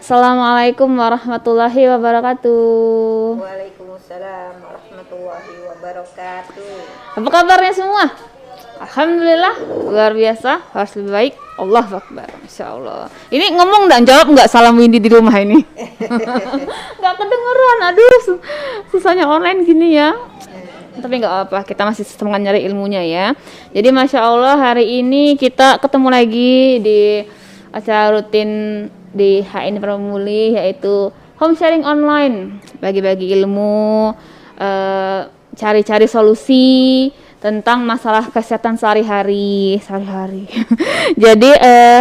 Assalamualaikum warahmatullahi wabarakatuh. Waalaikumsalam warahmatullahi wabarakatuh. Apa kabarnya semua? Alhamdulillah, luar biasa, harus lebih baik. Allahu Akbar, Masya Allah. Ini ngomong dan jawab nggak salam Windy di rumah ini? Nggak kedengeran, aduh susahnya online gini ya. Tapi nggak apa, kita masih semangat nyari ilmunya ya. Jadi Masya Allah hari ini kita ketemu lagi di acara rutin di HN Pramuli, yaitu home sharing online, bagi-bagi ilmu, cari-cari solusi tentang masalah kesehatan sehari-hari. Jadi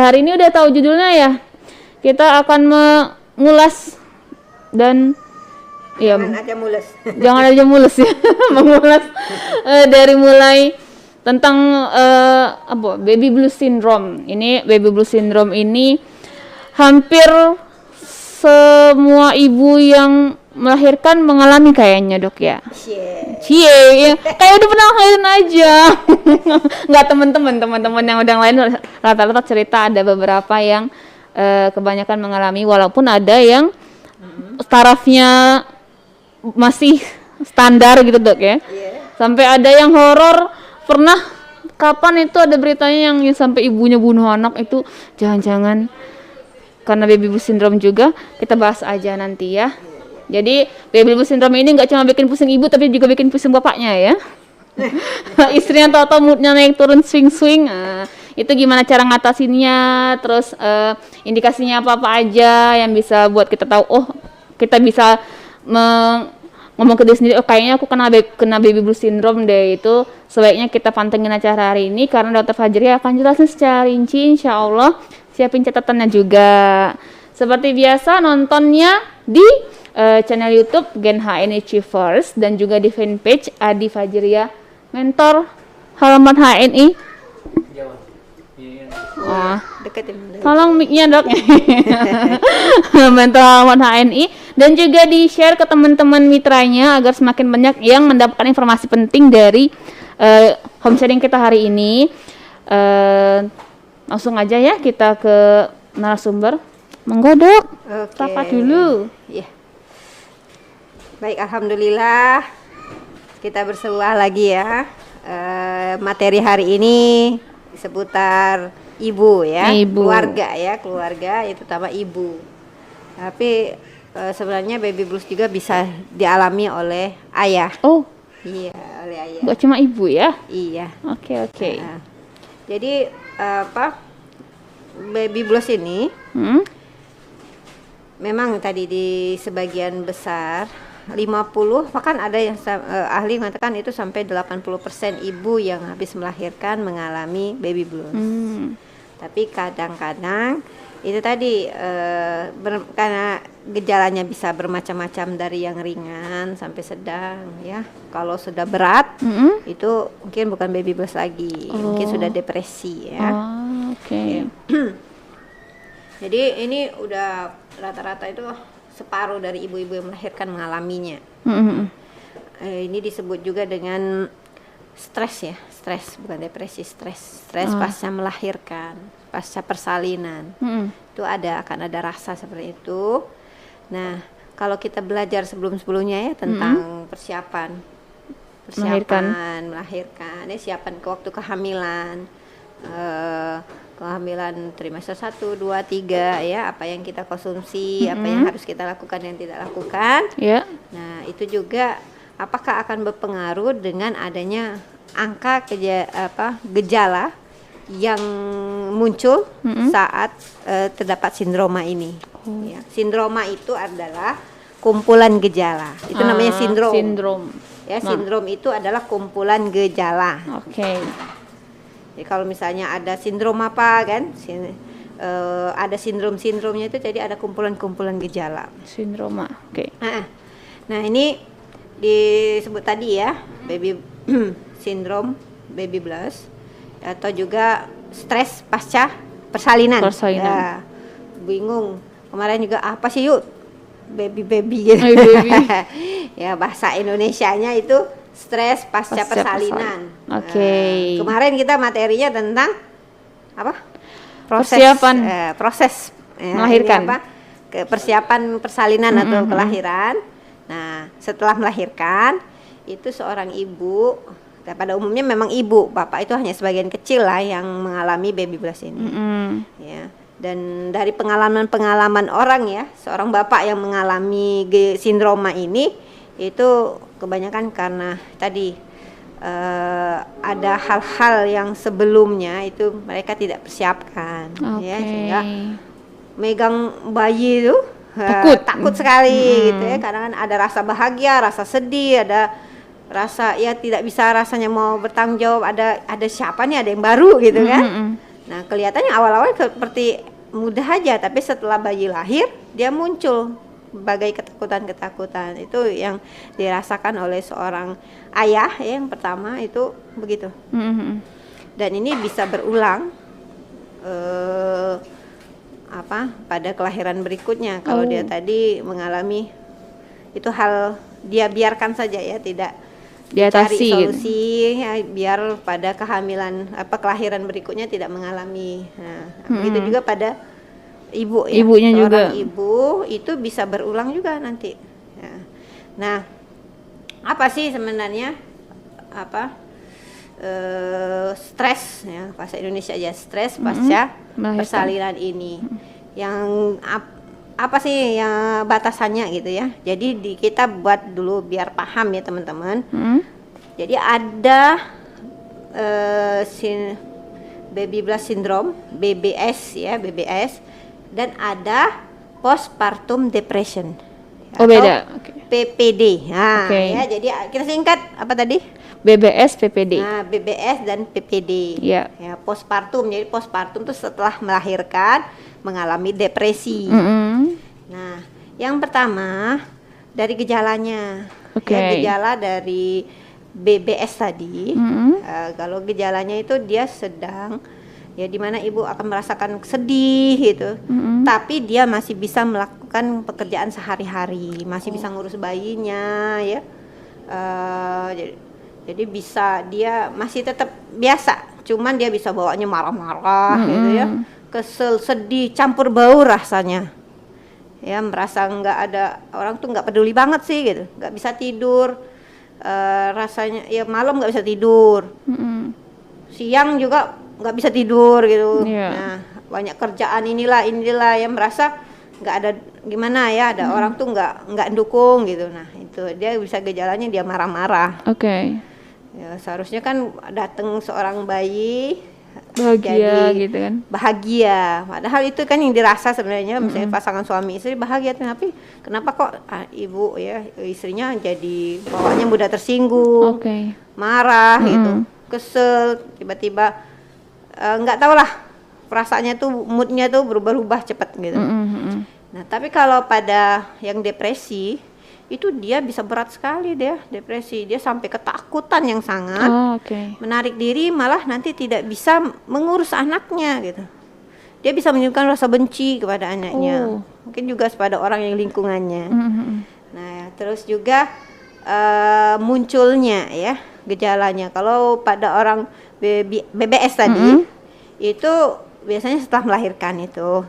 hari ini udah tahu judulnya ya, kita akan mengulas dan jangan aja mulus ya, mengulas dari mulai tentang baby blues syndrome. Ini baby blues syndrome ini hampir semua ibu yang melahirkan mengalami kayaknya dok ya. Cie ya. Kayak udah pernah ngelahirin aja. Nggak teman-teman yang udah lain rata-rata cerita ada beberapa yang kebanyakan mengalami, walaupun ada yang tarafnya masih standar gitu dok ya. Sampai ada yang horor, pernah kapan itu ada beritanya yang sampai ibunya bunuh anak, itu jangan-jangan karena baby blues syndrome juga. Kita bahas aja nanti ya. Jadi baby blues syndrome ini nggak cuma bikin pusing ibu, tapi juga bikin pusing bapaknya ya. Istrinya tahu-tahu moodnya naik turun swing-swing. Itu gimana cara ngatasinnya, terus indikasinya apa-apa aja yang bisa buat kita tahu, oh kita bisa ngomong ke diri sendiri, oh kayaknya aku kena baby blues syndrome deh. Itu sebaiknya kita pantengin acara hari ini, karena Dr. Fajri akan jelasin secara rinci, insya Allah. Siapin catatannya juga. Seperti biasa nontonnya di channel YouTube Gen HN Achievers dan juga di fanpage Adi Fajria Mentor halaman HNI. Deketin. Tolong mic-nya dok. Mentor halaman HNI, dan juga di share ke teman-teman mitranya agar semakin banyak yang mendapatkan informasi penting dari home sharing kita hari ini. Langsung aja ya kita ke narasumber. Monggo dok, sapa dulu. Ya. Baik, alhamdulillah kita bersua lagi ya. Materi hari ini seputar ibu ya, keluarga itu terutama ibu. Tapi sebenarnya baby blues juga bisa dialami oleh ayah. Oh, iya, oleh ayah. Gak cuma ibu ya? Iya. Oke. Jadi baby blues ini memang tadi di sebagian besar 50, bahkan ada yang ahli mengatakan itu sampai 80% ibu yang habis melahirkan mengalami baby blues. Tapi kadang-kadang itu tadi karena gejalanya bisa bermacam-macam, dari yang ringan sampai sedang ya. Kalau sudah berat itu mungkin bukan baby blues lagi, mungkin sudah depresi ya. Oke. Jadi ini udah rata-rata itu separuh dari ibu-ibu yang melahirkan mengalaminya. Ini disebut juga dengan stres ya, stres bukan depresi, stres pasca melahirkan, pasca persalinan. Itu akan ada rasa seperti itu. Nah, kalau kita belajar sebelumnya ya tentang persiapan melahirkan, siapan ke waktu kehamilan, kehamilan trimester 1, 2, 3 ya, apa yang kita konsumsi, apa yang harus kita lakukan dan tidak lakukan. Nah, itu juga apakah akan berpengaruh dengan adanya angka gejala yang muncul saat terdapat sindroma ini. Ya, sindroma itu adalah kumpulan gejala. Itu namanya sindrom. Ya, sindrom itu adalah kumpulan gejala. Jadi kalau misalnya ada sindrom apa kan, ada sindromnya itu, jadi ada kumpulan-kumpulan gejala. Sindroma, Nah ini disebut tadi ya, baby syndrome, baby blues, atau juga stres pasca persalinan. Ya, bingung. Kemarin juga apa sih yuk baby gitu. Ya bahasa Indonesianya itu stres pasca persalinan. Kemarin kita materinya tentang apa? Proses melahirkan. persiapan persalinan atau kelahiran. Nah, setelah melahirkan itu seorang ibu, pada umumnya memang ibu, bapak itu hanya sebagian kecil lah yang mengalami baby blush ini. Ya. Dan dari pengalaman orang ya, seorang bapak yang mengalami sindroma ini itu kebanyakan karena tadi ada hal-hal yang sebelumnya itu mereka tidak persiapkan, ya, sehingga megang bayi itu takut sekali gitu ya, karena kan ada rasa bahagia, rasa sedih, ada rasa ya tidak bisa rasanya mau bertanggung jawab, ada siapa nih, ada yang baru gitu kan. Nah kelihatannya awal-awal seperti mudah aja, tapi setelah bayi lahir dia muncul berbagai ketakutan itu yang dirasakan oleh seorang ayah ya, yang pertama itu begitu. Dan ini bisa berulang pada kelahiran berikutnya kalau dia tadi mengalami itu, hal dia biarkan saja ya, tidak diatasi, cari solusi ya, biar pada kelahiran berikutnya tidak mengalami. Nah, begitu juga pada ibu ya, ibunya juga, ibu itu bisa berulang juga nanti ya. Nah, apa sih sebenarnya stres ya, bahasa Indonesia aja, stres pasca persalinan ini. Yang apa sih yang batasannya gitu ya. Jadi kita buat dulu biar paham ya teman-teman. Jadi ada baby blush syndrome, BBS ya, BBS, dan ada postpartum depression. Beda. PPD. Nah, ya, jadi kita singkat apa tadi? BBS, PPD. Nah, BBS dan PPD. Ya, postpartum. Jadi postpartum itu setelah melahirkan mengalami depresi. Nah, yang pertama dari gejalanya. Ya, gejala dari BBS tadi. Kalau gejalanya itu dia sedang ya, dimana ibu akan merasakan sedih gitu, tapi dia masih bisa melakukan pekerjaan sehari-hari, masih bisa ngurus bayinya ya, jadi bisa, dia masih tetap biasa, cuman dia bisa bawaannya marah-marah gitu ya, kesel, sedih, campur bau rasanya ya, merasa nggak ada orang tuh, nggak peduli banget sih gitu, nggak bisa tidur, rasanya ya malam nggak bisa tidur, siang juga nggak bisa tidur gitu. Nah, banyak kerjaan inilah ya, merasa nggak ada gimana ya, ada orang tuh nggak dukung gitu. Nah itu dia bisa gejalanya, dia marah-marah. Ya, seharusnya kan datang seorang bayi bahagia gitu kan, bahagia, padahal itu kan yang dirasa sebenarnya. Misalnya pasangan suami istri bahagia, tapi kenapa kok ibu ya, istrinya jadi bawaannya mudah tersinggung, marah gitu, kesel, tiba-tiba nggak tahu lah, perasaannya tuh, moodnya tuh berubah-ubah cepat gitu. Nah tapi kalau pada yang depresi itu dia bisa berat sekali, dia depresi, dia sampai ketakutan yang sangat, menarik diri, malah nanti tidak bisa mengurus anaknya gitu. Dia bisa menunjukkan rasa benci kepada anaknya, mungkin juga kepada orang yang lingkungannya. Nah terus juga munculnya ya gejalanya, kalau pada orang BBS tadi itu biasanya setelah melahirkan itu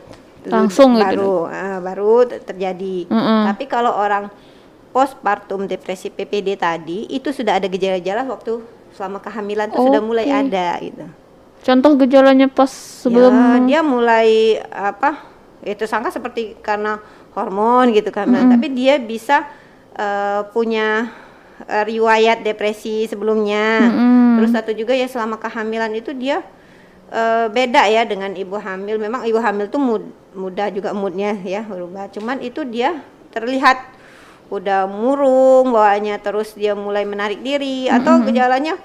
langsung baru terjadi. Tapi kalau orang postpartum depresi PPD tadi itu sudah ada gejala-gejala waktu selama kehamilan itu sudah mulai ada gitu. Contoh gejalanya pas sebelum ya, dia mulai itu sangka seperti karena hormon gitu kan, tapi dia bisa punya riwayat depresi sebelumnya. Terus satu juga ya, selama kehamilan itu dia beda ya dengan ibu hamil. Memang ibu hamil tuh mudah juga moodnya ya berubah, cuman itu dia terlihat udah murung bawaannya, terus dia mulai menarik diri, atau gejalanya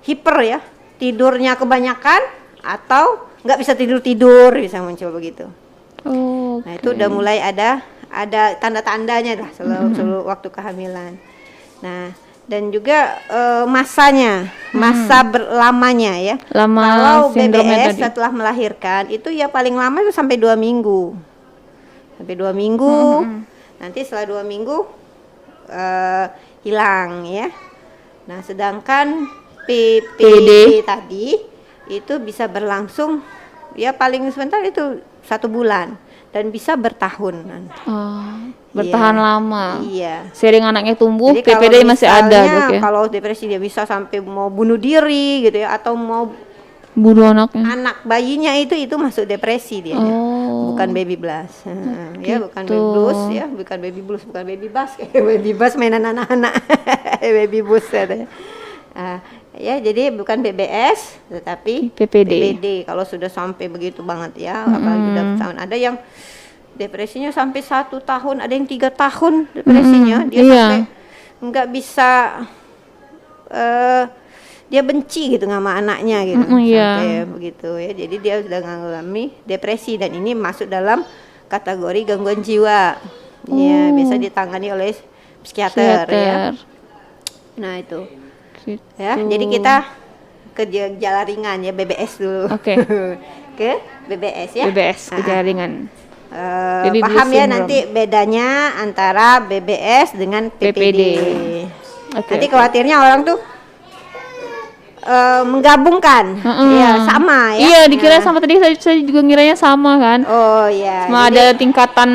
hiper ya, tidurnya kebanyakan atau nggak bisa tidur bisa muncul begitu. Nah itu udah mulai ada tanda-tandanya lah selalu waktu kehamilan. Nah dan juga masa berlamanya ya. Kalau BBS setelah melahirkan itu ya paling lama itu sampai 2 minggu. Nanti setelah 2 minggu hilang ya. Nah sedangkan PPD tadi itu bisa berlangsung ya paling sebentar itu 1 bulan. dan bisa bertahunan. Bertahan lama. Iya. Sering anaknya tumbuh, Jadi PPD masih ada, Dok ya. Kalau depresi dia bisa sampai mau bunuh diri gitu ya, atau mau bunuh anaknya. Anak bayinya itu masuk depresi dia. Bukan baby blues. Ya, bukan baby blues ya, bukan baby blues, bukan baby bus. Baby bus mainan anak-anak. Baby blues katanya. Ya, jadi bukan BBS tetapi PPD. Kalau sudah sampai begitu banget ya, apalagi udah tahun, ada yang depresinya sampai 1 tahun, ada yang 3 tahun depresinya, dia sampai nggak bisa, dia benci gitu sama anaknya gitu, sampai begitu ya. Jadi dia sudah mengalami depresi dan ini masuk dalam kategori gangguan jiwa. Ya, bisa ditangani oleh psikiater ya. Nah itu. Gitu. Ya, jadi kita ke gejala ringan ya, BBS dulu. Ke BBS ya. BBS, gejala ringan. Jadi paham ya nanti bedanya antara BBS dengan PPD. Nanti khawatirnya orang tuh menggabungkan, ya sama ya. Iya, dikira sama tadi saya juga ngiranya sama kan. Oh iya. Cuma ada tingkatan.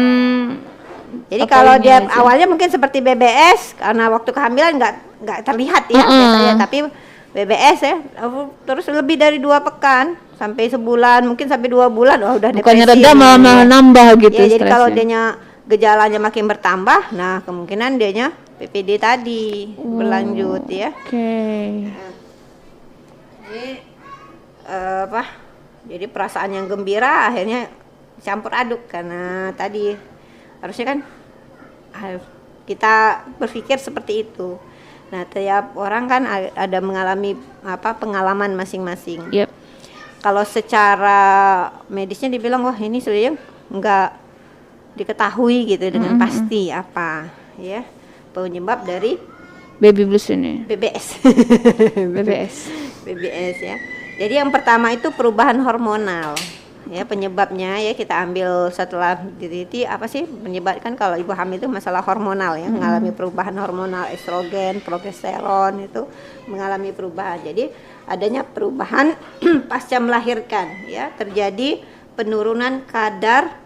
Jadi kalau dia awalnya mungkin seperti BBS karena waktu kehamilan nggak terlihat ya biasanya, tapi BBS ya terus lebih dari 2 pekan sampai sebulan, mungkin sampai 2 bulan udah depresi. Bukannya reda malah nambah gitu. Ya, jadi kalau dianya gejalanya makin bertambah, nah kemungkinan dianya PPD tadi berlanjut ya. Jadi perasaan yang gembira akhirnya campur aduk karena tadi harusnya kan kita berpikir seperti itu. Nah, tiap orang kan ada mengalami pengalaman masing-masing. Kalau secara medisnya dibilang wah ini sebenarnya nggak diketahui gitu dengan pasti apa ya penyebab dari baby blues ini. BBS. BBS ya. Jadi yang pertama itu perubahan hormonal. Ya, penyebabnya ya kita ambil setelah diteliti apa sih menyebabkan kalau ibu hamil itu masalah hormonal ya, mengalami perubahan hormonal, estrogen, progesteron itu mengalami perubahan. Jadi adanya perubahan pasca melahirkan ya, terjadi penurunan kadar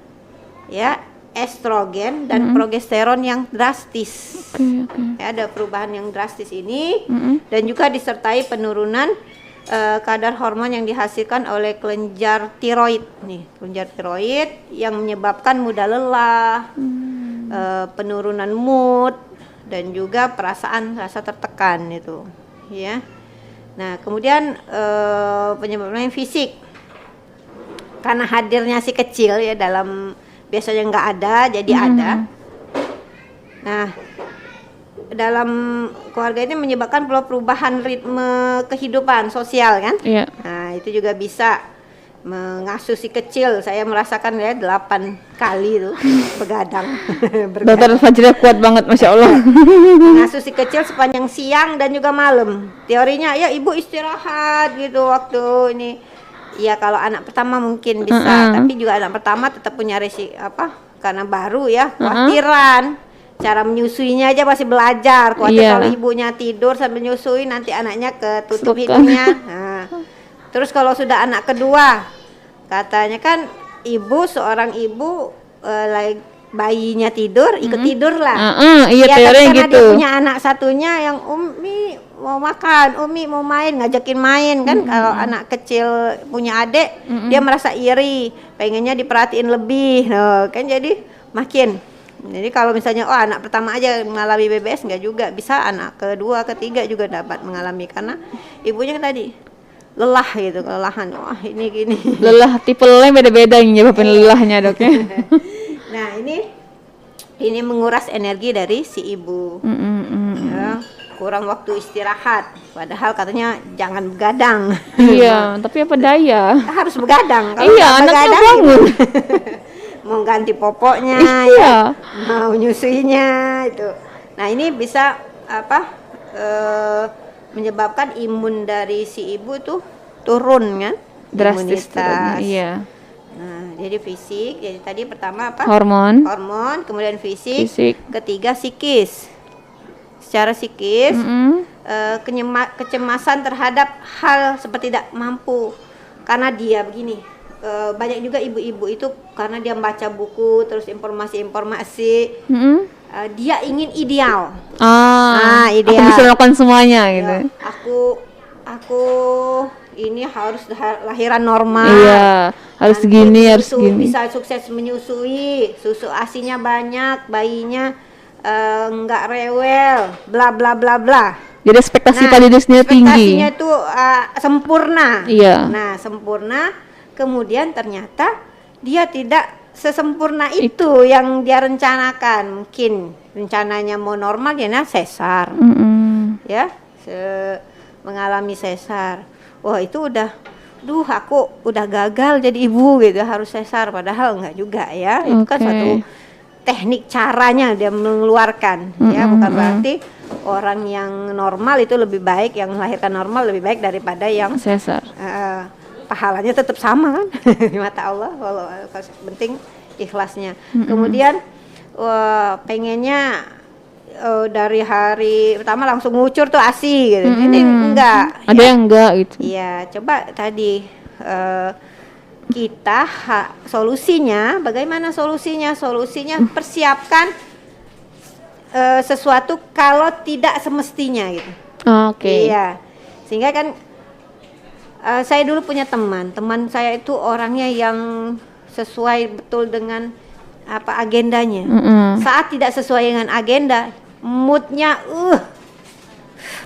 ya estrogen dan progesteron yang drastis. Ya, ada perubahan yang drastis ini dan juga disertai penurunan kadar hormon yang dihasilkan oleh kelenjar tiroid nih, kelenjar tiroid yang menyebabkan mudah lelah, penurunan mood dan juga perasaan rasa tertekan itu, ya. Nah kemudian penyebabnya fisik karena hadirnya si kecil ya dalam biasanya nggak ada jadi ada. Nah dalam keluarga ini menyebabkan perubahan ritme kehidupan sosial kan. Nah itu juga bisa mengasuh si kecil. Saya merasakan ya 8 kali tuh begadang. Dokter Fajra kuat banget Masya Allah. Mengasuh si kecil sepanjang siang dan juga malam. Teorinya ya ibu istirahat gitu waktu ini. Ya kalau anak pertama mungkin bisa, tapi juga anak pertama tetap punya resiko karena baru ya khawatiran. Cara menyusuinya aja masih belajar. Kalau ibunya tidur sambil nyusui nanti anaknya ketutup hidungnya. Nah, terus kalau sudah anak kedua, katanya kan seorang ibu bayinya tidur ikut tidur lah. Iya teorinya karena gitu. Dia punya anak satunya yang Umi mau makan, Umi mau main, ngajakin main kan. Kalau anak kecil punya adik, dia merasa iri, pengennya diperhatiin lebih. Kan jadi makin. Jadi kalau misalnya anak pertama aja mengalami BBS, enggak juga, bisa anak kedua, ketiga juga dapat mengalami karena ibunya tadi lelah gitu, kelelahan. Wah ini gini. Lelah tipe lelah beda-beda yang nyebabin lelahnya dok ya. Nah ini menguras energi dari si ibu. Ya, kurang waktu istirahat. Padahal katanya jangan begadang. Iya, tapi apa daya? Harus begadang. Kalau anaknya bangun. Mau ganti popoknya mau nyusuinya itu. Nah ini bisa menyebabkan imun dari si ibu tuh turun kan, drastis turun. Iya. Nah jadi fisik, jadi tadi pertama hormon, kemudian fisik. Ketiga psikis. Secara psikis kecemasan terhadap hal seperti tidak mampu karena dia begini. banyak juga ibu-ibu itu karena dia membaca buku terus informasi-informasi, dia ingin ideal. Ideal. Aku bisa melakukan semuanya gitu. Ya, aku ini harus lahiran normal. Iya, harus gini, harus gini. Bisa sukses menyusui, susu ASINya banyak, bayinya nggak rewel, bla bla bla bla. Jadi ekspektasi pada diri sendiri tinggi. Ekspektasinya itu sempurna. Iya. Nah, sempurna. Kemudian ternyata dia tidak sesempurna itu yang dia rencanakan. Mungkin rencananya mau normal ya sesar. Ya, mengalami sesar. Wah, itu udah aku udah gagal jadi ibu gitu, harus sesar, padahal enggak juga ya. Itu kan suatu teknik caranya dia mengeluarkan, ya, bukan berarti orang yang normal itu lebih baik, yang melahirkan normal lebih baik daripada yang sesar. Pahalanya tetap sama kan di mata Allah, kalau penting ikhlasnya. Kemudian pengennya dari hari pertama langsung ngucur tuh ASI gitu. Ini enggak. Ada yang enggak gitu. Iya, coba tadi kita solusinya, bagaimana solusinya? Solusinya persiapkan sesuatu kalau tidak semestinya gitu. Oke. Iya. Sehingga kan saya dulu punya teman saya itu orangnya yang sesuai betul dengan apa agendanya. Saat tidak sesuai dengan agenda, moodnya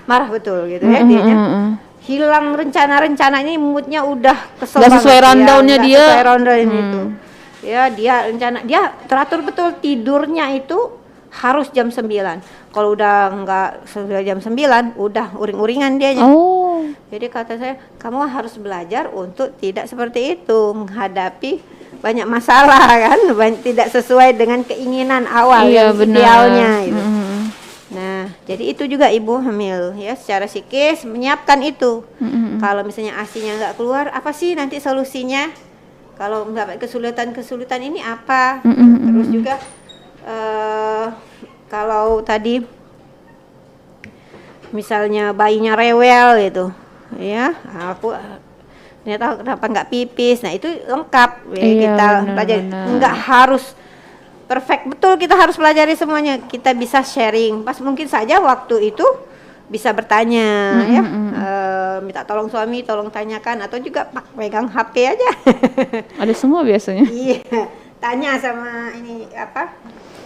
marah betul gitu ya dianya. Hilang rencana ini, moodnya udah kesel banget. Sesuai rundown-nya dia. Sesuai rundown itu. Ya, dia teratur betul tidurnya itu harus jam 9. Kalau udah enggak sudah jam 9, udah uring-uringan dianya. Jadi kata saya, kamu harus belajar untuk tidak seperti itu, menghadapi banyak masalah kan, tidak sesuai dengan keinginan awal yang idealnya gitu. Nah, jadi itu juga ibu hamil ya, secara psikis menyiapkan itu. Kalau misalnya ASINya nggak keluar, apa sih nanti solusinya? Kalau mendapat kesulitan ini apa? Terus juga kalau tadi misalnya bayinya rewel gitu, ya, aku ternyata kenapa nggak pipis? Nah itu lengkap ya, kita pelajari. Nggak harus perfect betul, kita harus pelajari semuanya. Kita bisa sharing. Pas mungkin saja waktu itu bisa bertanya, ya, minta tolong suami, tolong tanyakan, atau juga pegang HP aja. Ada semua biasanya. Iya, tanya sama ini apa?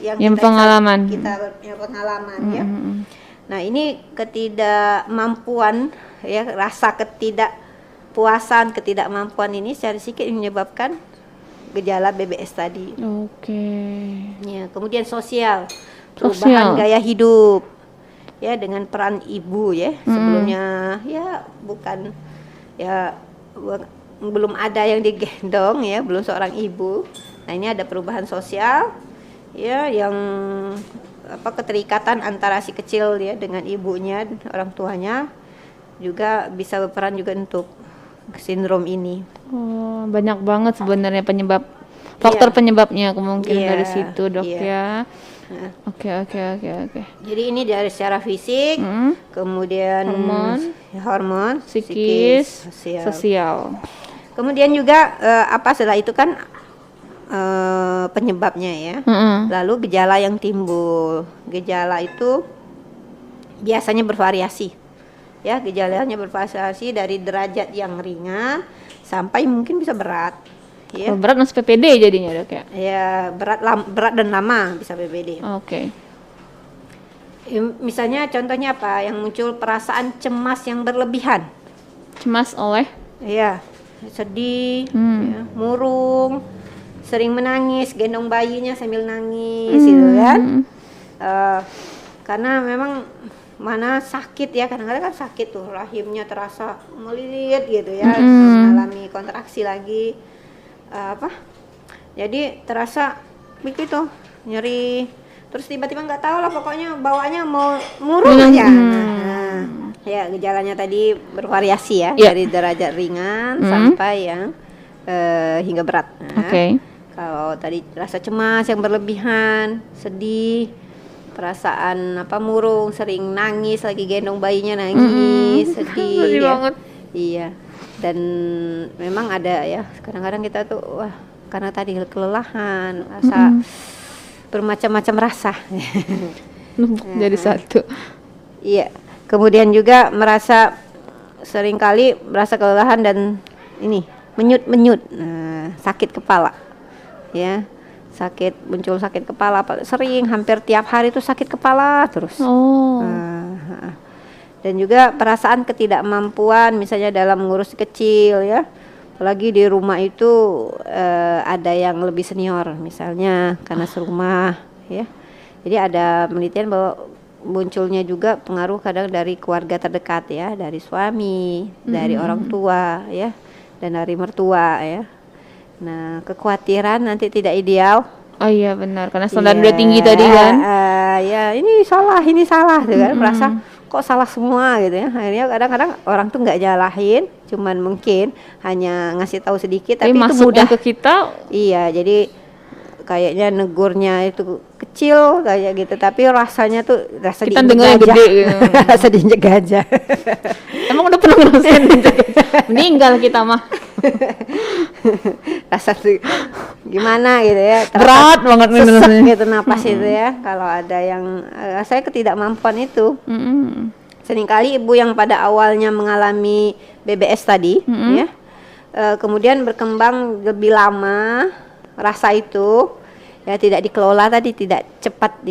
Yang pengalaman. Kita punya pengalaman ya. Nah ini ketidakmampuan ya, rasa ketidakpuasan, ketidakmampuan ini secara psikis menyebabkan gejala BBS tadi. Ya, kemudian sosial, perubahan gaya hidup ya, dengan peran ibu ya. Sebelumnya ya bukan ya, belum ada yang digendong ya, belum seorang ibu. Nah ini ada perubahan sosial ya, yang keterikatan antara si kecil ya dengan ibunya, orang tuanya juga bisa berperan juga untuk sindrom ini. Banyak banget sebenarnya faktor penyebabnya kemungkinan dari situ, Dok, ya. Oke. Jadi ini dari secara fisik, kemudian hormon, psikis, sosial. Kemudian juga setelah itu kan penyebabnya ya. Lalu gejala yang timbul. Gejala itu biasanya bervariasi. Ya, gejalanya bervariasi dari derajat yang ringan sampai mungkin bisa berat. Ya. Berat masuk PPD jadinya, Dok, ya? Ya, berat dan lama bisa PPD. Oke. Misalnya contohnya apa? Yang muncul perasaan cemas yang berlebihan. Cemas oleh? Iya, sedih, ya, murung, sering menangis, gendong bayinya sambil nangis gitu kan. Karena memang mana sakit ya, kadang-kadang kan sakit tuh, rahimnya terasa melilit gitu ya, mengalami kontraksi lagi, jadi terasa begitu, nyeri, terus tiba-tiba nggak tahu lah, pokoknya bawaannya mau murung aja. Ya gejalanya tadi bervariasi ya, dari derajat ringan sampai yang hingga berat. Kalau tadi rasa cemas yang berlebihan, sedih, perasaan murung, sering nangis, lagi gendong bayinya nangis, sedih ya. banget. Iya. Dan memang ada ya, kadang-kadang kita tuh wah karena tadi kelelahan, rasa bermacam-macam rasa. Numpuk jadi satu. Iya. Kemudian juga seringkali merasa kelelahan dan ini menyut-menyut, sakit kepala, ya, muncul sakit kepala, sering hampir tiap hari itu sakit kepala terus. Dan juga perasaan ketidakmampuan misalnya dalam mengurus kecil ya, apalagi di rumah itu ada yang lebih senior misalnya karena serumah ya. Jadi ada penelitian bahwa munculnya juga pengaruh kadang dari keluarga terdekat ya, dari suami, dari orang tua ya, dan dari mertua ya. Nah, kekhawatiran nanti tidak ideal. Oh iya benar, karena standar udah tinggi tadi kan. Ya ini salah tuh kan, merasa kok salah semua gitu ya. Akhirnya kadang-kadang orang tuh nggak nyalahin, cuman mungkin hanya ngasih tahu sedikit, tapi itu mudah ke kita. Iya, jadi kayaknya negurnya itu kecil kayak gitu, tapi rasanya tuh rasa kita dengar gede gitu. Rasa diinjek gajah. Emang udah pernah ngerasain diinjek gajah? Meninggal kita mah. Rasa tuh gimana gitu ya, berat banget sesek gitu napas itu ya. Kalau ada yang saya ketidakmampuan itu, seringkali ibu yang pada awalnya mengalami BBS tadi ya, kemudian berkembang lebih lama, rasa itu ya tidak dikelola tadi, tidak cepat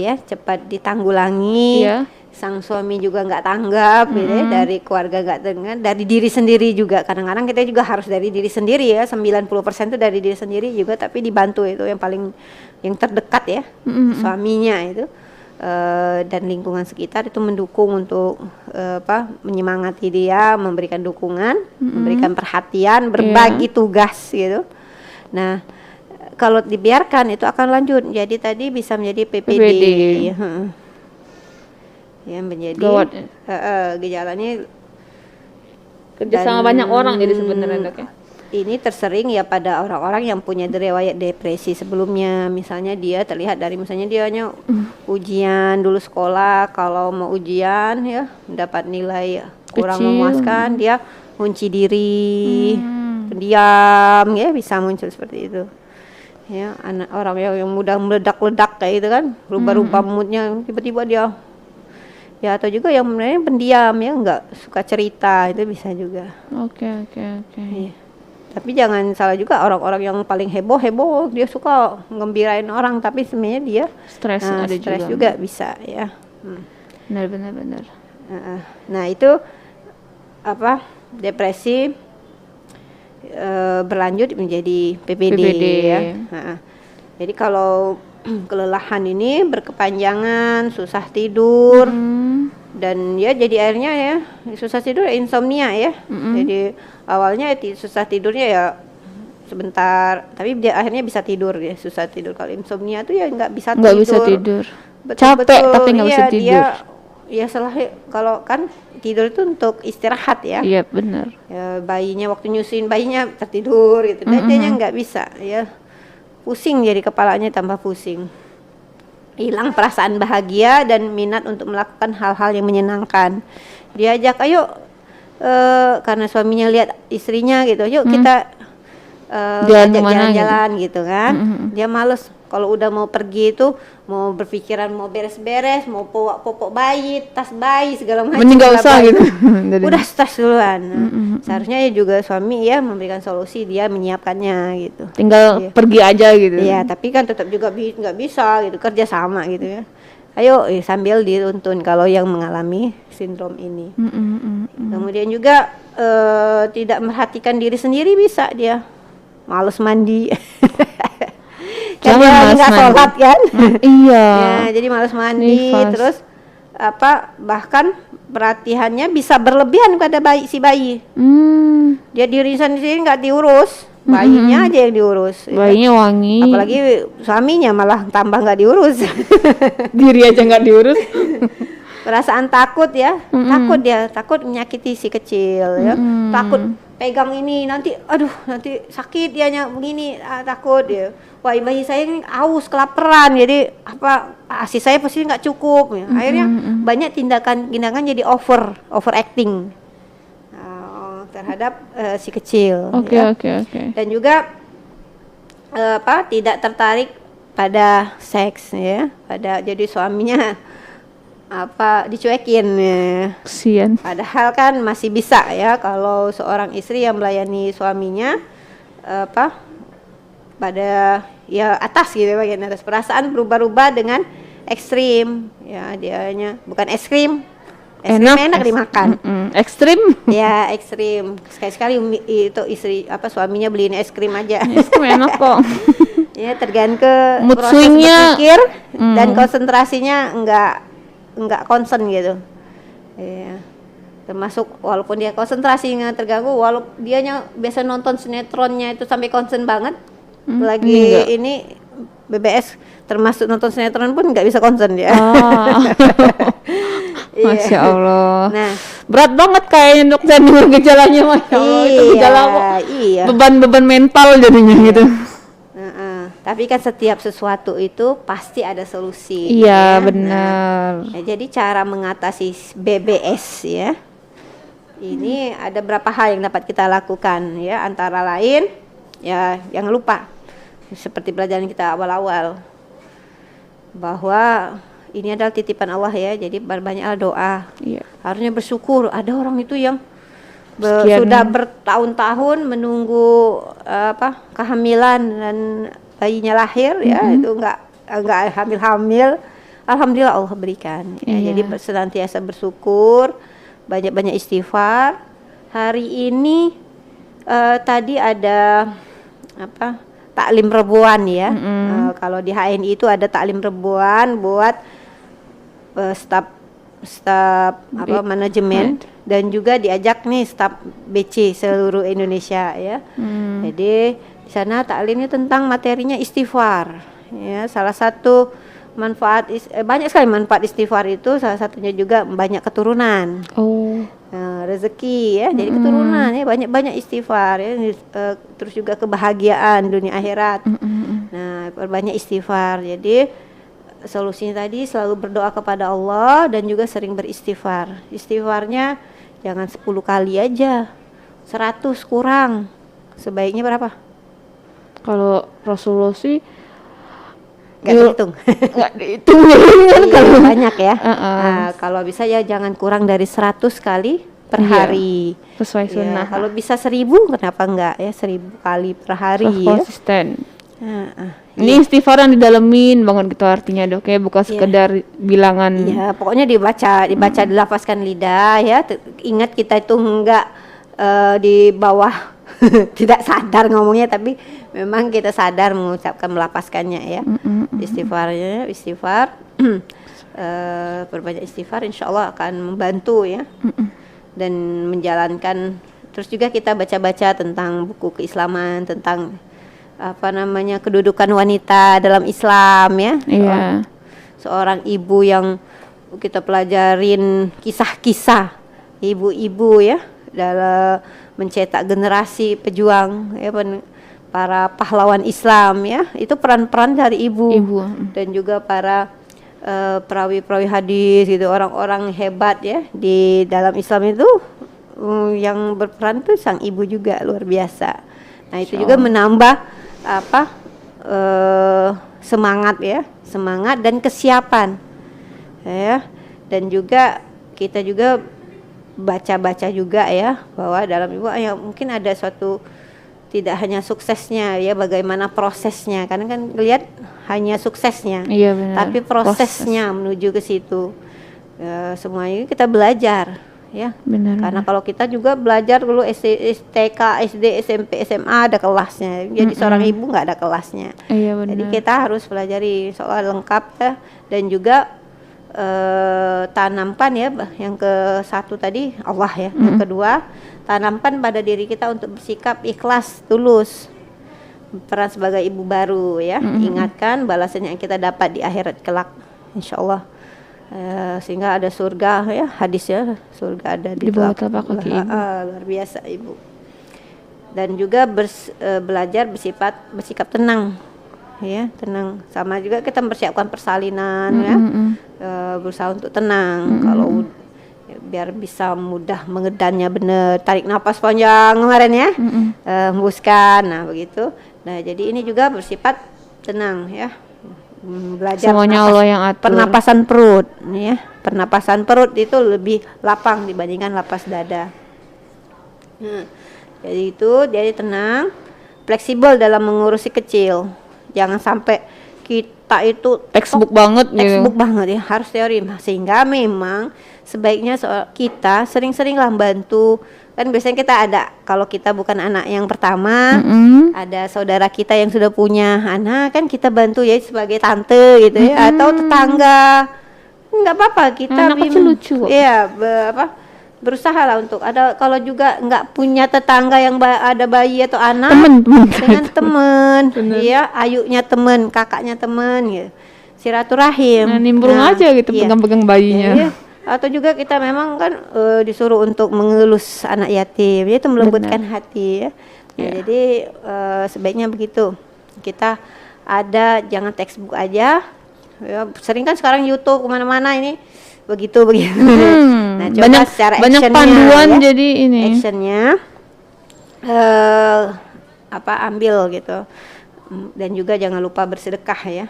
ditanggulangi. Sang suami juga nggak tanggap gitu ya, dari keluarga nggak dengar, dari diri sendiri juga. Kadang-kadang kita juga harus dari diri sendiri ya, 90% itu dari diri sendiri juga, tapi dibantu itu yang terdekat ya, suaminya itu, dan lingkungan sekitar itu mendukung untuk menyemangati dia, memberikan dukungan, memberikan perhatian, berbagi tugas gitu. Nah, kalau dibiarkan itu akan lanjut, jadi tadi bisa menjadi PPD. Ya, menjadi gejalanya kerja sama banyak orang jadi sebenarnya dok ya. Ini tersering ya pada orang-orang yang punya riwayat depresi sebelumnya. Misalnya dia terlihat dari misalnya dianya ujian dulu sekolah, kalau mau ujian ya dapat nilai kurang memuaskan, dia kunci diri, pendiam ya, bisa muncul seperti itu. Ya, anak orang yang mudah meledak-ledak kayak gitu kan, rubah-rubah moodnya, tiba-tiba dia ya, atau juga yang sebenarnya pendiam ya, nggak suka cerita, itu bisa juga. Oke. Ya. Tapi jangan salah juga, orang-orang yang paling heboh dia suka ngembirain orang, tapi sebenarnya dia stres juga bisa ya. Benar. Nah itu depresi berlanjut menjadi PPD. Ya. Jadi kalau kelelahan ini berkepanjangan, susah tidur, dan ya jadi akhirnya ya susah tidur, insomnia ya. Jadi awalnya susah tidurnya ya sebentar, tapi dia akhirnya bisa tidur ya, susah tidur. Kalau insomnia tuh ya nggak bisa tidur. Capek tapi nggak bisa tidur. Ya kalau kan tidur itu untuk istirahat ya. Iya benar. Ya, bayinya waktu nyusuin bayinya tertidur gitu, dadanya nggak bisa ya. Pusing, jadi kepalanya tambah pusing, hilang perasaan bahagia dan minat untuk melakukan hal-hal yang menyenangkan. Diajak ayo karena suaminya lihat istrinya gitu, yuk kita jalan-jalan gitu kan. Dia males, kalau udah mau pergi itu mau berpikiran mau beres-beres, mau popok bayi, tas bayi segala macam. Mending gak usah gitu. Udah stres duluan. Seharusnya ya juga suami ya memberikan solusi, dia menyiapkannya gitu. Tinggal pergi aja gitu. Iya, tapi kan tetap juga nggak bisa gitu, kerja sama gitu ya. Ayo sambil dituntun kalau yang mengalami sindrom ini. Kemudian juga tidak memperhatikan diri sendiri, bisa dia males mandi. Kan dia nggak sholat kan. Iya. Ya, jadi malas mandi. Terus bahkan perhatiannya bisa berlebihan pada si bayi. Dia diri sendiri nggak diurus, bayinya aja yang diurus. Bayinya wangi. Apalagi suaminya malah tambah nggak diurus. Diri aja nggak diurus. Perasaan takut ya, takut menyakiti si kecil ya, takut pegang ini nanti sakit dianya begini, takut ya. Wah, bayi saya ini aus, kelaparan, jadi ASI saya pasti nggak cukup ya. Akhirnya banyak tindakan jadi overacting terhadap si kecil. Oke. Dan juga tidak tertarik pada seks ya, jadi suaminya dicuekin ya. Kasian. Padahal kan masih bisa ya kalau seorang istri yang melayani suaminya pada ya atas gitu, bagian atas, perasaan berubah-ubah dengan ekstrim ya, dianya bukan es krim. Es krim enak dimakan. Ekstrim? Ya, ekstrim. Sekali-sekali itu istri suaminya beliin es krim aja. Es krim enak kok. Ya, tergantung mood proses swing-nya berpikir dan konsentrasinya enggak concern gitu. Ya. Termasuk walaupun dia konsentrasinya terganggu, walaupun dianya biasa nonton sinetronnya itu sampai concern banget. Lagi ini BBS termasuk nonton sinetron pun nggak bisa concern dia. Masya Allah. Nah, berat banget kayaknya dok dengar gejalanya, Masya Allah. Itu gejala beban mental jadinya gitu. Tapi kan setiap sesuatu itu pasti ada solusi. Iya, benar. Nah, jadi cara mengatasi BBS ya, ini ada berapa hal yang dapat kita lakukan ya, antara lain ya, yang lupa seperti pelajaran kita awal-awal bahwa ini adalah titipan Allah ya, jadi banyaklah doa. Iya. Harusnya bersyukur. Ada orang itu yang sudah bertahun-tahun menunggu kehamilan dan bayinya lahir ya, itu enggak hamil-hamil. Alhamdulillah Allah berikan. Ya, jadi senantiasa bersyukur, banyak-banyak istighfar. Hari ini tadi ada taklim rebuan ya. Kalau di HNI itu ada taklim rebuan buat staf manajemen, dan juga diajak nih staf BC seluruh Indonesia ya. Jadi di sana taklimnya tentang materinya istighfar ya. Salah satu manfaat banyak sekali manfaat istighfar itu, salah satunya juga banyak keturunan. Rezeki ya, jadi keturunan ya, banyak istighfar ya, terus juga kebahagiaan dunia akhirat. Nah, perbanyak istighfar. Jadi solusinya tadi selalu berdoa kepada Allah dan juga sering beristighfar. Istighfarnya jangan 10 kali aja, 100 kurang. Sebaiknya berapa? Kalau Rasulullah sih nggak dihitung. Nggak dihitung kan kalau banyak ya. Kalau bisa ya jangan kurang dari 100 kali per hari. Sesuai sunnah. Kalau bisa 1000 kenapa enggak ya, 1000 kali per hari ya. Konsisten. Ini istighfar yang didalemin banget gitu artinya dok ya, bukan sekedar bilangan. Iya, pokoknya dibaca, dilafazkan lidah ya. Ingat kita itu enggak di bawah tidak sadar ngomongnya, tapi memang kita sadar mengucapkan, melafazkannya ya. Istighfar berbanyak istighfar insya Allah akan membantu ya. Dan menjalankan, terus juga kita baca-baca tentang buku keislaman, tentang kedudukan wanita dalam Islam ya. Seorang ibu yang kita pelajarin kisah-kisah ibu-ibu ya dalam mencetak generasi pejuang ya, para pahlawan Islam ya. Itu peran-peran dari ibu. Dan juga para perawi-perawi hadis gitu, orang-orang hebat ya di dalam Islam itu, yang berperan tuh sang ibu juga luar biasa. Nah, itu juga menambah semangat dan kesiapan ya. Dan juga kita juga baca-baca juga ya, bahwa dalam ibu ya mungkin ada suatu, tidak hanya suksesnya ya, bagaimana prosesnya, karena kan lihat hanya suksesnya, tapi prosesnya menuju ke situ ya, semuanya kita belajar ya. Karena kalau kita juga belajar dulu TK, SD, SMP, SMA ada kelasnya, jadi seorang ibu nggak ada kelasnya. Jadi kita harus pelajari soal lengkap ya. Dan juga tanamkan ya, yang ke satu tadi Allah ya, yang kedua tanamkan pada diri kita untuk bersikap ikhlas, tulus, peran sebagai ibu baru ya. Ingatkan balasan yang kita dapat di akhirat kelak insyaallah, sehingga ada surga ya, hadis ya, surga ada di bawah telapak kaki ibu. Luar biasa ibu. Dan juga belajar bersikap tenang ya, tenang. Sama juga kita mempersiapkan persalinan ya, berusaha untuk tenang. Kalau biar bisa mudah mengedannya bener, tarik nafas panjang kemarin ya, hembuskan, nah begitu. Nah jadi ini juga bersifat tenang ya, belajar semuanya Allah yang atur. Pernapasan perut ya, pernapasan perut itu lebih lapang dibandingkan lapas dada. Jadi itu dia tenang, fleksibel dalam mengurusi kecil, jangan sampai kita itu textbook banget ya, harus teori, sehingga memang sebaiknya kita sering-seringlah bantu. Kan biasanya kita ada, kalau kita bukan anak yang pertama, ada saudara kita yang sudah punya anak, kan kita bantu ya sebagai tante gitu ya, atau tetangga, nggak apa-apa, kita anak kecil lucu ya, berusaha lah untuk ada. Kalau juga nggak punya tetangga yang ada bayi atau anak, dengan temen ya, ayunya temen, kakaknya temen ya, silaturahim, nimbrung aja gitu, pegang-pegang bayinya. Atau juga kita memang kan disuruh untuk mengelus anak yatim, itu melembutkan hati ya. Jadi sebaiknya begitu, kita ada, jangan textbook aja ya. Sering kan sekarang YouTube kemana-mana ini begitu. Nah coba banyak, secara banyak panduan ya, jadi ini actionnya ambil gitu. Dan juga jangan lupa bersedekah ya.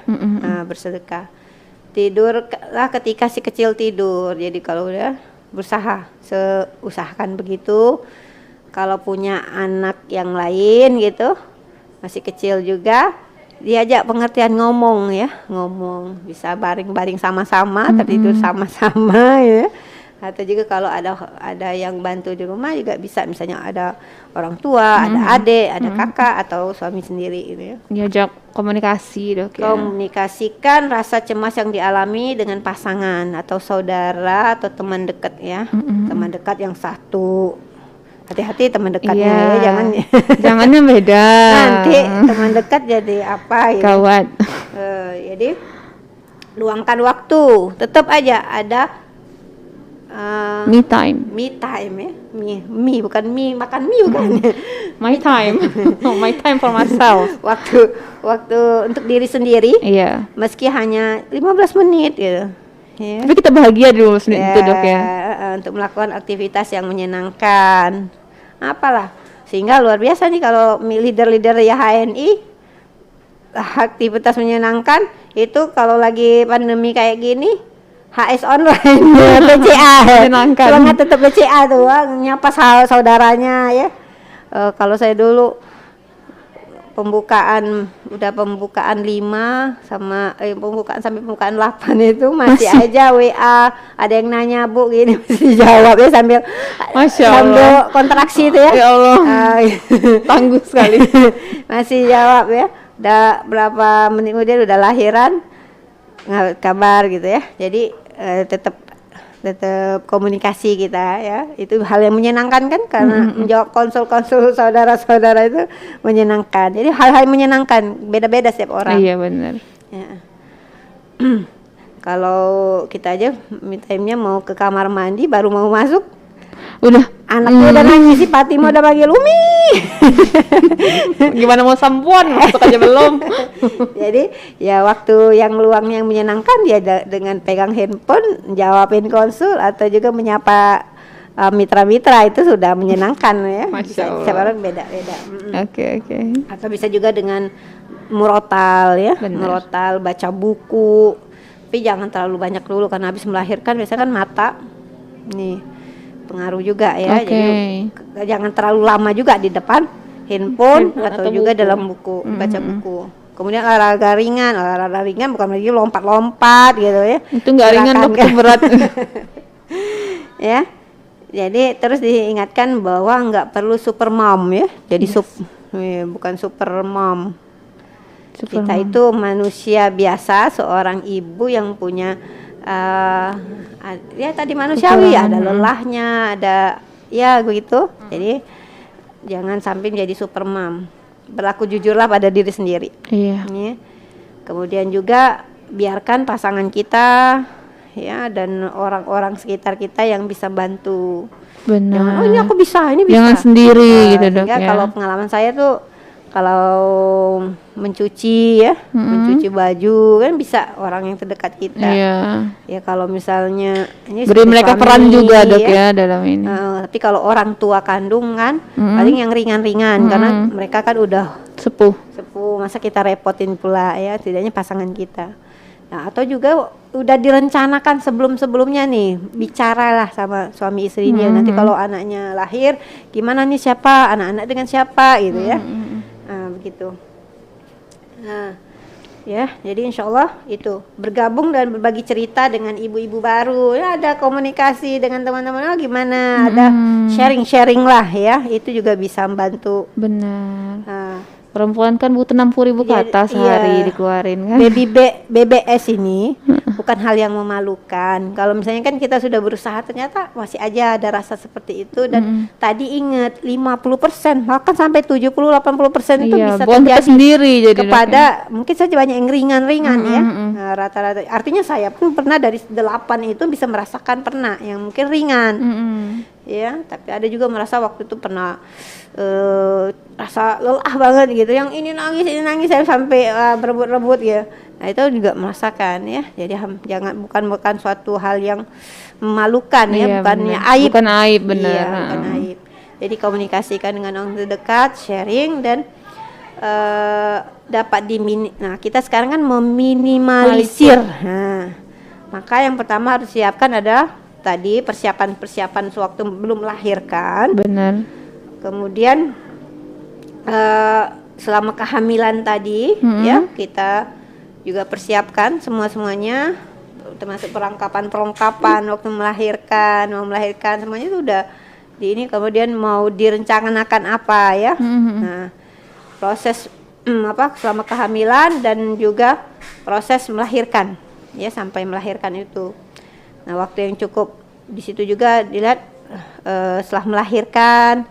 Bersedekah. Tidurlah ketika si kecil tidur. Jadi kalau udah usahakan begitu. Kalau punya anak yang lain gitu, masih kecil juga, diajak pengertian ngomong ya, bisa baring-baring sama-sama, tertidur sama-sama ya. Atau juga kalau ada yang bantu di rumah juga bisa, misalnya ada orang tua, ada adik, ada kakak, atau suami sendiri gitu ya. Diajak komunikasi dok ya. Komunikasikan rasa cemas yang dialami dengan pasangan atau saudara atau teman dekat ya. Teman dekat yang satu. Hati-hati teman dekatnya ya, jangannya beda. Nanti teman dekat jadi apa gitu. Gawat. Jadi luangkan waktu, tetap aja ada me time ya, bukan makan mie bukan. My time my time for myself. waktu untuk diri sendiri, meski hanya 15 menit gitu ya. Tapi kita bahagia dulu sendiri itu dok ya, untuk melakukan aktivitas yang menyenangkan, apalah, sehingga luar biasa nih kalau leader-leader ya HNI, aktivitas menyenangkan itu kalau lagi pandemi kayak gini, HS online, BCA, semangat tetap BCA tuh, nyapa saudaranya ya. Kalau saya dulu pembukaan 5 sama pembukaan sampai pembukaan 8 itu masih aja WA, ada yang nanya Bu gini, mesti jawab ya sambil kontraksi itu ya. Ya Allah, tangguh sekali. Masih jawab ya. Udah berapa menit kemudian udah lahiran, kabar gitu ya. Jadi tetap komunikasi kita ya, itu hal yang menyenangkan kan, karena menjawab konsul saudara-saudara itu menyenangkan. Jadi hal-hal menyenangkan beda-beda setiap orang. Iya benar ya. Kalau kita aja me time-nya mau ke kamar mandi baru mau masuk, udah anaknya udah nangis, si Fatima udah panggil Umi. Gimana mau sampuan, masuk aja belum. Jadi ya waktu yang luang yang menyenangkan ya dengan pegang handphone, jawabin konsul, atau juga menyapa mitra-mitra, itu sudah menyenangkan ya. Masya Allah. Setiap orang beda-beda. Oke. Atau bisa juga dengan murotal ya. Murotal, baca buku, tapi jangan terlalu banyak dulu, karena habis melahirkan biasanya kan mata nih pengaruh juga ya. Jadi jangan terlalu lama juga di depan handphone atau juga buku. Dalam buku, baca buku. Kemudian olahraga ringan bukan lagi lompat-lompat gitu ya. Itu nggak ringan dok, itu berat. Ya. Jadi terus diingatkan bahwa nggak perlu super mom ya. Jadi bukan super mom. Kita itu manusia biasa, seorang ibu yang punya ya tadi manusiawi, ada lelahnya, ada ya begitu. Jadi jangan sampai jadi super mom. Berlaku jujurlah pada diri sendiri. Iya. Ya. Kemudian juga biarkan pasangan kita ya dan orang-orang sekitar kita yang bisa bantu. Benar. Jangan, ini aku bisa, ini bisa. Jangan sendiri gitu dok ya. Kalau pengalaman saya tuh Kalau mencuci ya, mencuci baju kan bisa orang yang terdekat kita. Ya kalau misalnya ini beri mereka peran juga Dok ya dalam ini. Tapi kalau orang tua kandung kan paling yang ringan-ringan karena mereka kan udah sepuh, masa kita repotin pula ya, tidaknya pasangan kita. Nah, atau juga udah direncanakan sebelum-sebelumnya nih, bicaralah sama suami istri dia. Nanti kalau anaknya lahir, gimana nih, siapa anak-anak dengan siapa gitu ya. Nah, begitu. Nah, ya, jadi insya Allah itu bergabung dan berbagi cerita dengan ibu-ibu baru. Ya, ada komunikasi dengan teman-teman, gimana, ada sharing-sharing lah ya, itu juga bisa membantu. Benar. Perempuan kan butuh 60.000 ke atas sehari dikeluarin kan. BBS ini bukan hal yang memalukan. Kalau misalnya kan kita sudah berusaha ternyata masih aja ada rasa seperti itu dan tadi ingat 50% bahkan sampai 70-80% itu bisa terjadi sendiri jadi kepada mungkin saja banyak yang ringan-ringan ya. Nah, rata-rata artinya saya pun pernah dari 8 itu bisa merasakan pernah yang mungkin ringan. Ya, tapi ada juga merasa waktu itu pernah rasa lelah banget gitu, yang ini nangis saya sampai berebut-rebut ya. Nah itu juga merasakan ya, jadi bukan suatu hal yang memalukan ya, bukannya aib, bukan aib, benar. Iya, bukan aib. Jadi komunikasikan dengan orang terdekat, sharing dan dapat nah kita sekarang kan meminimalisir. Nah, maka yang pertama harus siapkan adalah tadi persiapan sewaktu belum melahirkan. Benar. Kemudian selama kehamilan tadi ya kita juga persiapkan semuanya, termasuk perlengkapan waktu melahirkan, mau melahirkan semuanya itu udah di ini. Kemudian mau direncanakan apa ya. Nah, proses selama kehamilan dan juga proses melahirkan ya, sampai melahirkan itu. Nah, waktu yang cukup di situ juga dilihat setelah melahirkan,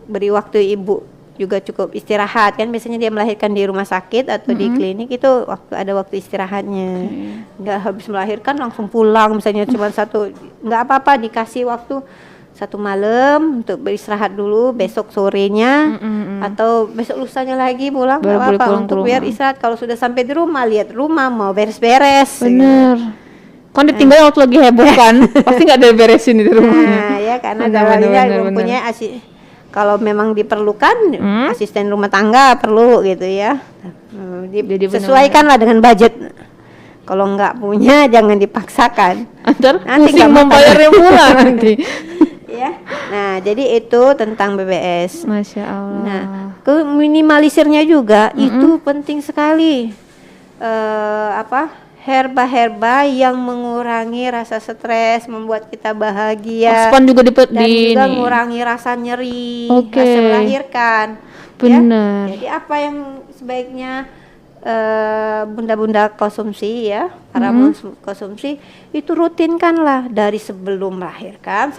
beri waktu ibu juga cukup istirahat kan, biasanya dia melahirkan di rumah sakit atau di klinik itu ada waktu istirahatnya. Nggak habis melahirkan langsung pulang, misalnya cuma nggak apa-apa, dikasih waktu 1 malam untuk beristirahat dulu, besok sorenya atau besok lusanya lagi pulang, nggak apa-apa, untuk biar istirahat. Kalau sudah sampai di rumah, lihat rumah mau beres-beres. Bener. Kan ditinggal waktu lagi heboh kan, pasti nggak ada beresin di rumahnya. Nah ya, karena dalamnya mempunyai kalau memang diperlukan asisten rumah tangga perlu gitu ya. Sesuaikanlah dengan budget. Kalau nggak punya jangan dipaksakan. Nanti nggak membayarnya pula nanti. Ya. Nah, jadi itu tentang BBS. Masya Allah. Nah, minimalisirnya juga itu penting sekali. Herba-herba yang mengurangi rasa stres, membuat kita bahagia. Span juga dan juga mengurangi rasa nyeri, rasa melahirkan. Benar. Ya? Jadi apa yang sebaiknya bunda-bunda konsumsi ya, para konsumsi itu rutinkanlah dari sebelum melahirkan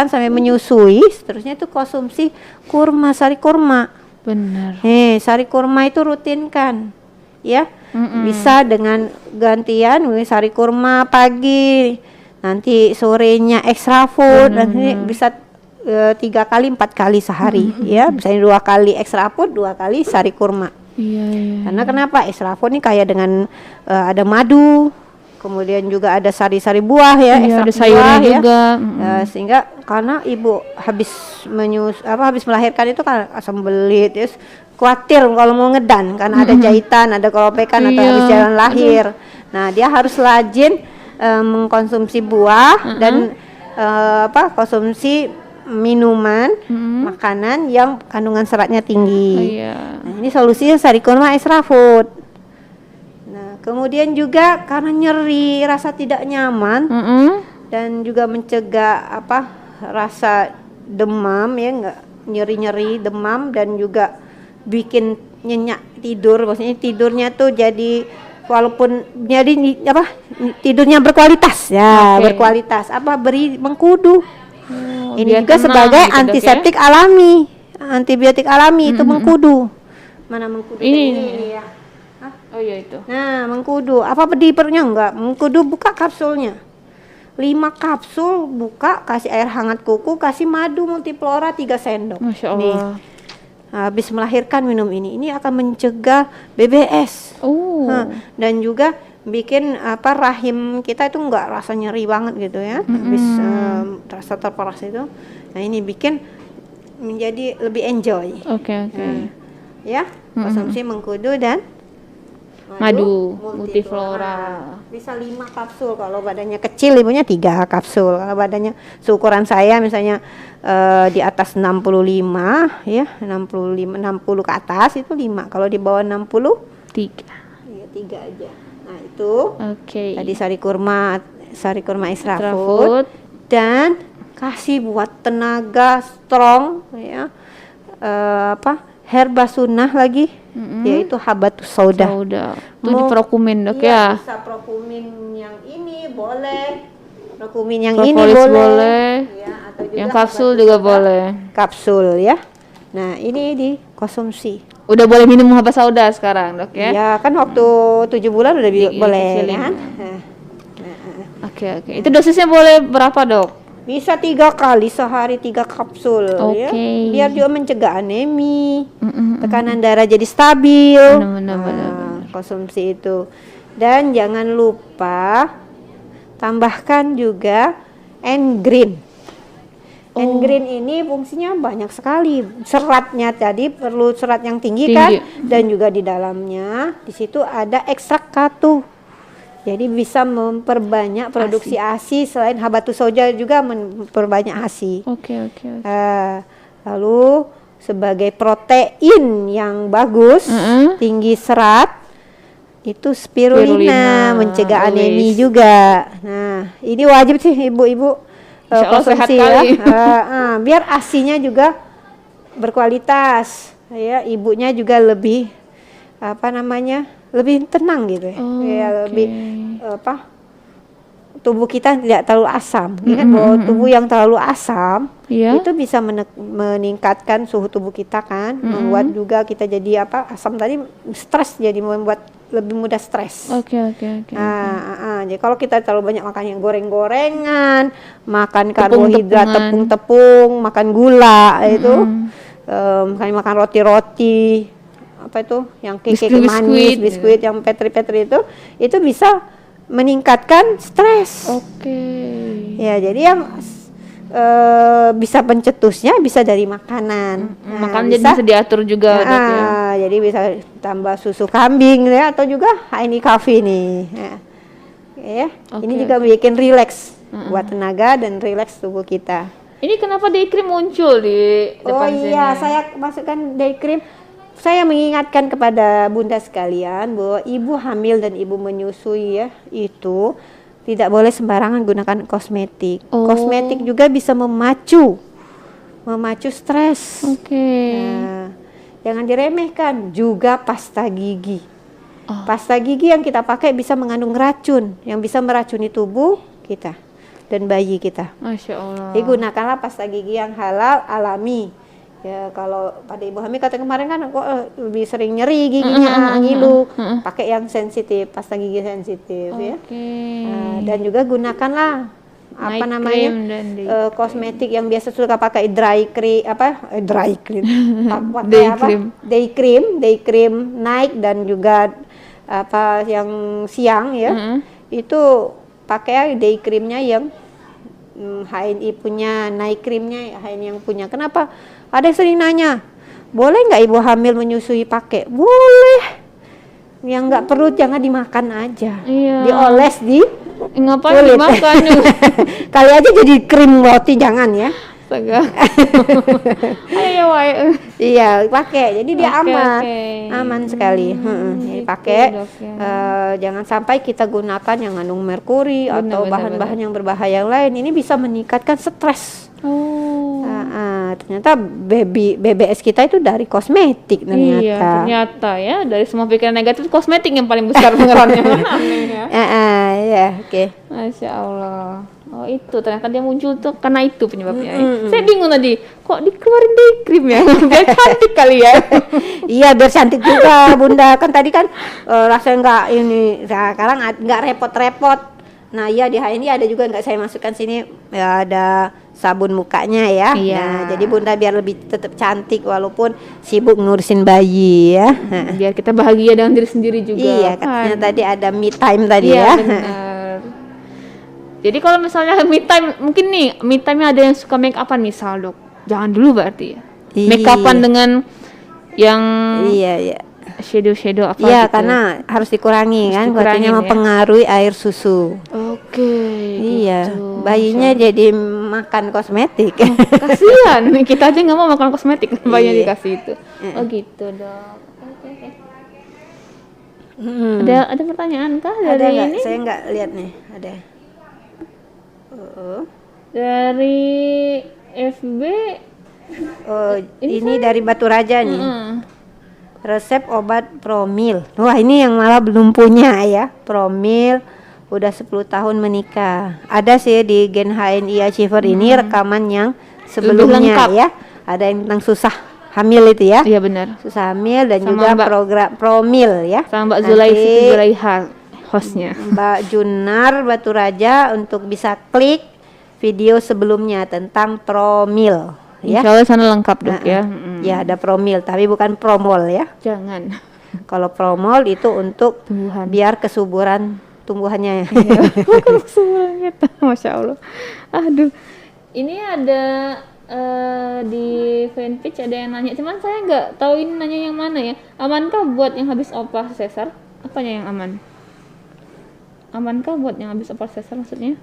sampai menyusui, seterusnya itu konsumsi sari kurma. Benar. Sari kurma itu rutinkan, ya. Bisa dengan gantian sari kurma pagi, nanti sorenya extra food, nanti bisa 3 kali 4 kali sehari, ya. Misalnya 2 kali extra food, 2 kali sari kurma. Iya. Karena kenapa extra food ini kaya dengan ada madu, kemudian juga ada sari-sari buah ya, ada sayurnya buah, juga. Sehingga karena ibu habis melahirkan itu kan asam belit, ya, khawatir kalau mau ngedan karena ada jahitan, ada keropekan atau habis jalan lahir. Nah, dia harus rajin mengkonsumsi buah dan konsumsi minuman, makanan yang kandungan seratnya tinggi. Nah, ini solusinya sari kurma extra food. Nah, kemudian juga karena nyeri, rasa tidak nyaman, dan juga mencegah rasa demam ya, enggak nyeri-nyeri, demam, dan juga bikin nyenyak tidur, maksudnya tidurnya tuh jadi walaupun jadi tidurnya berkualitas ya, berkualitas. Beri mengkudu. Ini juga sebagai antiseptik alami, antibiotik alami itu mengkudu. Mana mengkudu? Ini ya. Oh iya itu. Nah, mengkudu. Di perutnya enggak? Mengkudu, buka kapsulnya. 5 kapsul, buka, kasih air hangat kuku, kasih madu multiflora 3 sendok. Masya Allah. Nih. habis melahirkan minum ini akan mencegah BBS. Dan juga bikin rahim kita itu nggak rasa nyeri banget gitu ya, habis rasa terperas itu. Nah ini bikin menjadi lebih enjoy. Ya, konsumsi mengkudu dan madu multiflora. Bisa 5 kapsul kalau badannya kecil, ibunya 3 kapsul. Kalau badannya seukuran saya misalnya di atas 65 ya, 60 ke atas itu 5. Kalau di bawah 60 3. Iya, 3 aja. Nah, itu. Tadi sari kurma extra food dan kasih buat tenaga strong ya. Herba sunnah lagi, yaitu habatus sauda. Itu di Prokumin dok ya? Bisa Prokumin yang ini boleh, Prokumin yang Propolis ini boleh. Ya, atau juga yang kapsul juga boleh. Kapsul ya. Nah ini dikonsumsi. Udah boleh minum habatus sauda sekarang dok ya? Ya kan waktu 7 bulan udah boleh kan? Oke. Itu dosisnya boleh berapa dok? Bisa 3 kali sehari 3 kapsul ya. Biar juga mencegah anemi, tekanan darah jadi stabil. Benar. Konsumsi itu. Dan jangan lupa tambahkan juga N-Green. N-Green ini fungsinya banyak sekali. Seratnya tadi perlu serat yang tinggi kan, dan juga di dalamnya di situ ada ekstrak katu. Jadi bisa memperbanyak produksi ASI. Selain habatus sauda juga memperbanyak ASI. Lalu sebagai protein yang bagus, tinggi serat, itu spirulina mencegah anemi juga. Nah, ini wajib sih ibu-ibu konsumsi ya. Biar ASInya juga berkualitas. Ya, ibunya juga lebih lebih tenang gitu ya. Lebih tubuh kita tidak terlalu asam. Ingat bahwa tubuh yang terlalu asam itu bisa meningkatkan suhu tubuh kita kan, membuat juga kita jadi asam tadi stres, jadi membuat lebih mudah stres. Jadi kalau kita terlalu banyak makan yang goreng-gorengan, makan karbohidrat, tepung-tepung, makan gula itu, makan roti-roti, yang keke manis, biskuit yang petri-petri itu bisa meningkatkan stres. Ya, jadi yang bisa pencetusnya bisa dari makanan. Makan jadi bisa diatur juga dok ya. Jadi bisa tambah susu kambing ya, atau juga ini coffee nih. Ini juga bikin rileks buat tenaga dan rileks tubuh kita. Ini kenapa day cream muncul di depan sini? Saya masukkan day cream. Saya mengingatkan kepada bunda sekalian bahwa ibu hamil dan ibu menyusui ya, itu tidak boleh sembarangan gunakan kosmetik. Kosmetik juga bisa memacu stres. Nah, jangan diremehkan. Juga pasta gigi. Pasta gigi yang kita pakai bisa mengandung racun yang bisa meracuni tubuh kita dan bayi kita. Masya Allah. Jadi gunakanlah pasta gigi yang halal, alami. Ya, kalau pada ibu hamil kata kemarin kan kok lebih sering nyeri giginya, ngilu, pakai yang sensitif, pasta gigi sensitif ya. Dan juga gunakanlah kosmetik yang biasa suka pakai day cream night, dan juga yang siang ya. Itu pakai day creamnya yang HNI punya, night creamnya HNI yang punya. Kenapa? Ada yang sering nanya, boleh nggak ibu hamil menyusui pakai? Boleh. Yang nggak perlu jangan dimakan aja. Dioles di ngapain kulit. Dimakan? Kali aja jadi krim roti, jangan ya. Iya, pakai. Jadi dia aman sekali. Jadi pakai. Jangan sampai kita gunakan yang mengandung merkuri atau bahan-bahan yang berbahaya yang lain. Ini bisa meningkatkan stres. Ternyata BBS kita itu dari kosmetik ternyata. Iya, ternyata ya, dari semua pikiran negatif kosmetik yang paling besar pengaruhnya. Masya Allah. Oh itu ternyata dia muncul tuh karena itu penyebabnya. Saya bingung tadi, kok dikeluarin day cream ya? Biar cantik kali ya. Iya, biar cantik juga bunda. Kan tadi kan rasanya nggak ini, sekarang nggak repot-repot Nah iya di HNI ada juga, nggak saya masukkan sini ya, ada sabun mukanya ya. Iya. Nah, jadi Bunda biar lebih tetap cantik walaupun sibuk ngurusin bayi ya. Biar kita bahagia dengan diri sendiri juga. Iya, katanya tadi ada me time tadi iya, ya. Benar. Jadi kalau misalnya me time, mungkin nih me time ada yang suka make upan misal dok, jangan dulu berarti ya. Make upan dengan yang iya. shadow apa iya, gitu. karena harus dikurangi kan, katanya mempengaruhi air susu. Oke. Iya, gitu. bayinya jadi makan kosmetik. Kasihan, kita aja nggak mau makan kosmetik, bayinya dikasih itu. Oh gitu dok. Oke. Ada pertanyaan kah dari ada ini? Saya nggak lihat nih, ada. Dari FB. Ini dari Batu Raja nih. Resep obat Promil. Wah, ini yang malah belum punya ya. Promil udah 10 tahun menikah. Ada sih di Gen HNI Achiever ini rekaman yang sebelumnya ya. Ada yang tentang susah hamil itu ya. Iya benar. Susah hamil dan sama juga program Promil ya. Sama Mbak Zulaiha hostnya. Mbak Junar Batu Raja untuk bisa klik video sebelumnya tentang Promil. Ya. Insya Allah sana lengkap dok ya. Ya ada Promil tapi bukan Promol ya. Jangan. Kalau Promol itu untuk tumbuhan. Biar kesuburan tumbuhannya. Bukan kesuburan kita, masya Allah. Aduh, ini ada di fanpage ada yang nanya, cuman saya nggak tahu ini nanya yang mana ya. Amankah buat yang habis operasi sesar? Apanya yang aman? Amankah buat yang habis operasi sesar maksudnya?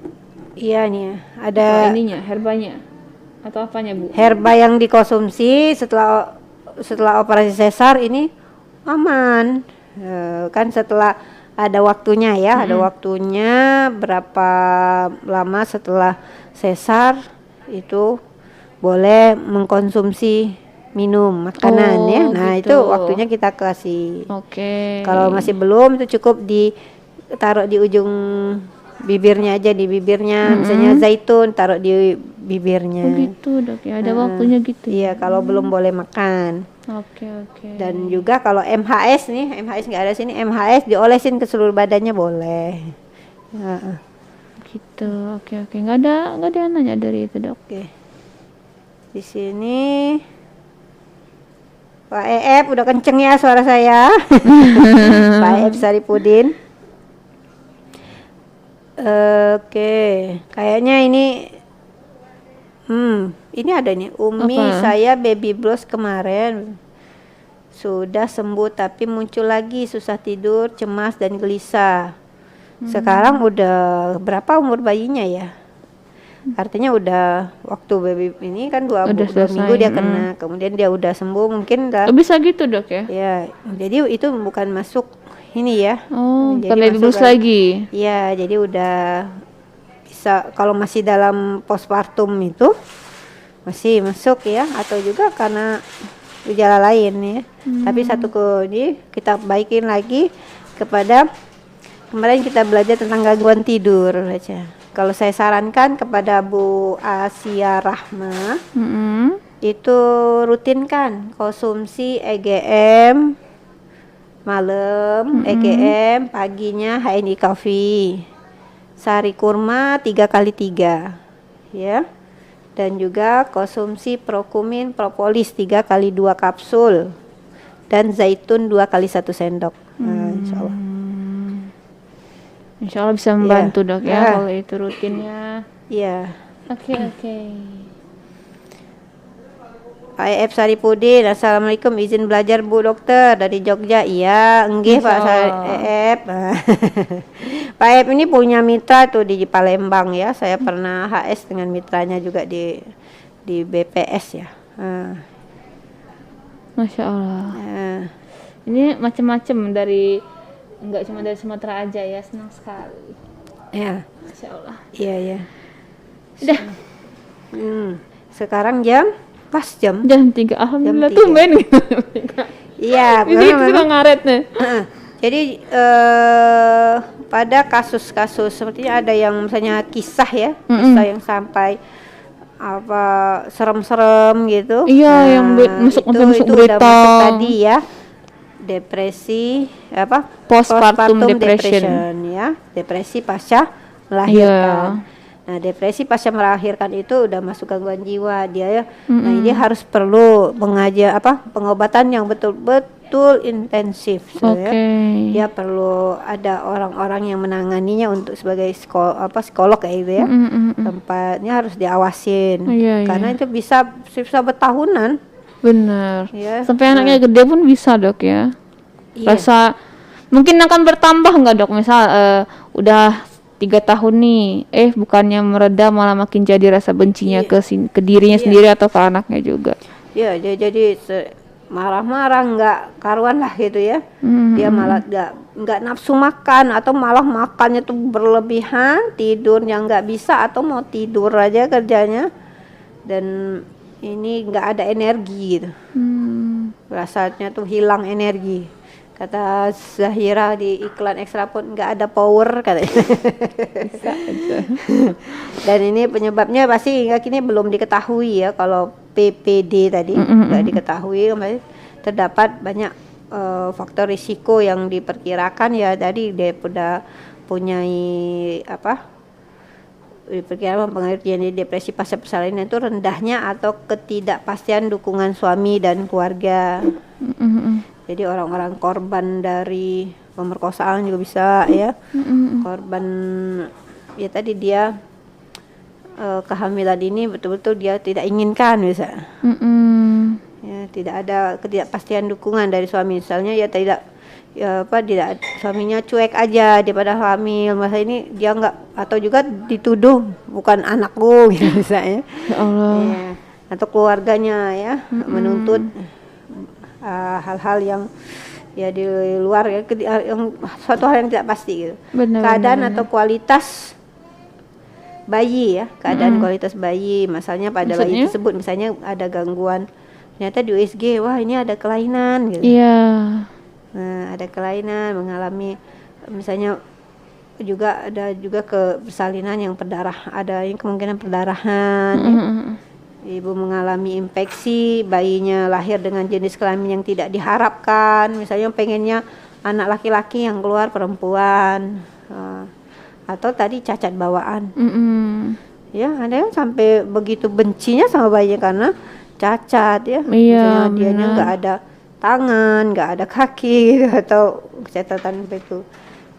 Iya nih, ada ininya, herbanya. Atau apanya Bu? Herba yang dikonsumsi setelah operasi sesar ini aman. Kan setelah ada waktunya ya, ada waktunya berapa lama setelah sesar itu boleh mengkonsumsi minum makanan ya. Nah, gitu. itu waktunya kita kasih. Oke. Kalau masih belum itu cukup ditaruh di ujung bibirnya aja, di bibirnya misalnya zaitun taruh di bibirnya. Oh gitu dok ya, ada waktunya gitu. Iya, kalau belum boleh makan. Oke. Dan juga kalau MHS nih, MHS nggak ada sini, MHS diolesin ke seluruh badannya boleh. Gitu, oke. Nggak ada yang nanya dari itu dok. Oke. Di sini Pak EF udah kenceng ya suara saya. Pak EF Saripudin. Oke, kayaknya ini ada nih. Umi saya baby blues kemarin sudah sembuh tapi muncul lagi susah tidur, cemas dan gelisah. Sekarang udah berapa umur bayinya ya? Artinya udah waktu baby ini kan 2 minggu dia kena, kemudian dia udah sembuh mungkin bisa gitu dok ya? Ya, jadi itu bukan masuk ini ya. Bukan baby blues lagi. Iya, jadi udah bisa kalau masih dalam postpartum itu masih masuk ya, atau juga karena gejala lain ya. Tapi ini kita baikin lagi kepada kemarin kita belajar tentang gangguan tidur aja. Kalau saya sarankan kepada Bu Asia Rahma, itu rutinkan konsumsi EGM malam, EGM paginya HNI Coffee, sari kurma 3x3 ya, dan juga konsumsi prokumin propolis 3x2 kapsul dan zaitun 2x1 sendok. Insya Allah bisa membantu dok ya kalau itu rutinnya. Iya. Oke. Pak EF Saripudin, assalamualaikum, izin belajar Bu Dokter dari Jogja. Iya, enggih Pak EF. Pak EF ini punya mitra tuh di Palembang ya. Saya pernah HS dengan mitranya juga di BPS ya. Masya Allah. Ini macam-macam enggak cuma dari Sumatera aja ya, senang sekali. Ya. Masya Allah. Iya. Udah. Sekarang jam 3, alhamdulillah tumben gitu. Iya, ini sudah ngaret nih. Jadi pada kasus-kasus sepertinya ada yang misalnya kisah yang sampai serem-serem gitu. Iya, yang masuk berita. Udah masuk tadi ya. Depresi postpartum depression ya, depresi pasca melahirkan. Nah, depresi pasca melahirkan itu udah masuk gangguan jiwa dia ya. Nah, ini harus perlu pengobatan yang betul-betul intensif. Ya. Dia perlu ada orang-orang yang menanganinya untuk sebagai psikolog kayak gitu ya. Tempatnya harus diawasin. Karena itu bisa bertahunan. Benar. Ya. Sampai anaknya gede pun bisa, Dok ya. Rasa mungkin akan bertambah nggak, Dok? Misal udah 3 tahun nih, bukannya mereda malah makin jadi rasa bencinya ke dirinya sendiri atau ke anaknya juga. Iya, dia jadi marah-marah nggak karuan lah gitu ya. Dia malah nggak nafsu makan atau malah makannya tuh berlebihan, tidurnya nggak bisa atau mau tidur aja kerjanya, dan ini nggak ada energi gitu. Rasanya tuh hilang energi. Kata Zahira di iklan Extra pun nggak ada power katanya. Bisa aja. Dan ini penyebabnya pasti hingga kini belum diketahui ya. Kalau PPD tadi nggak diketahui, terdapat banyak faktor risiko yang diperkirakan ya. Tadi dia udah punya diperkirakan mempengaruhi terjadi depresi pasca persalinan itu rendahnya atau ketidakpastian dukungan suami dan keluarga. Jadi orang-orang korban dari pemerkosaan juga bisa ya, korban ya tadi dia kehamilan ini betul-betul dia tidak inginkan bisa, ya tidak ada ketidakpastian dukungan dari suami, misalnya ya tidak suaminya cuek aja dia pada hamil, masa ini dia nggak, atau juga dituduh bukan anakku gitu misalnya, ya Allah. Ya, atau keluarganya ya menuntut hal-hal yang ya di luar ya, yang suatu hal yang tidak pasti gitu. Keadaan atau kualitas bayi ya, kualitas bayi, misalnya pada bayi tersebut misalnya ada gangguan, ternyata di USG wah ini ada kelainan gitu. Nah, ada kelainan, mengalami misalnya ada juga persalinan yang ada yang kemungkinan perdarahan. Ibu mengalami infeksi, bayinya lahir dengan jenis kelamin yang tidak diharapkan, misalnya pengennya anak laki-laki yang keluar perempuan, atau tadi cacat bawaan. Ya, ada yang sampai begitu bencinya sama bayinya karena cacat ya. Misalnya dianya nggak ada tangan, nggak ada kaki, atau kecacatan itu.